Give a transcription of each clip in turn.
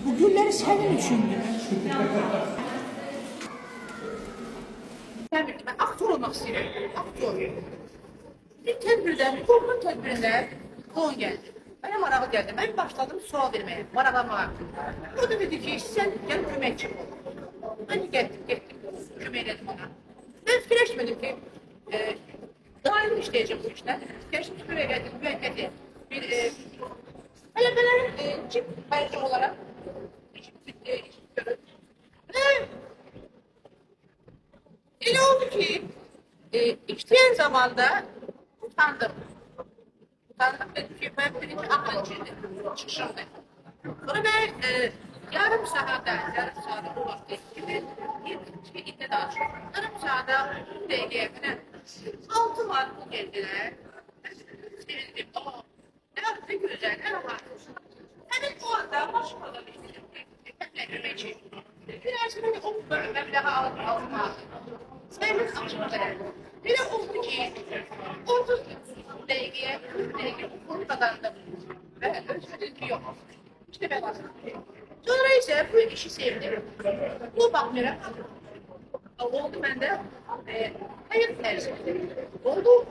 Bu gülleri senin içindir. Ben aktör olmak istiyorum. Aktör. Bir tedbirden, bir korkunç tedbirinde son geldi. Bana marağı geldi. Ben başladım sual vermeye, maraqlamaya. O da dedi ki, sen gel köməkçi ol. Ben gittim, kömək elədim ona. Ben fikirləşmədim ki, daim işləyəcəm bu işlə. Fikirləşdim ki, buraya gəldim, müvəqqəti bir tələbələrin cip ayrıcı olarak iş görür. Öyle oldu ki, işleyen zamanda utandım. Utandım dedim ki, ben birinci akılcıydım, çıkışımdı. Sonra ben yarım saate bu vakti gibi bir iddia danıştım. Yarım saate DG'ye falan 6 marka geldiler. Sevindim, ne güzel, ne var. Evet, o anda başkaları istedim. Kömekçi. Biraz böyle o meblağı aldım. Servis açıkları. Bir de oldu ki 30 DG'ye okul kazandım. Ve özledim ki yok. İşte ben aslında. Sonra ise bu işi sevdim. Bu bakmıyorum. Oldu bende hayat tercihleri. Oldu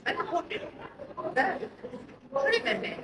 ben de hobi. Ve öğretmenme.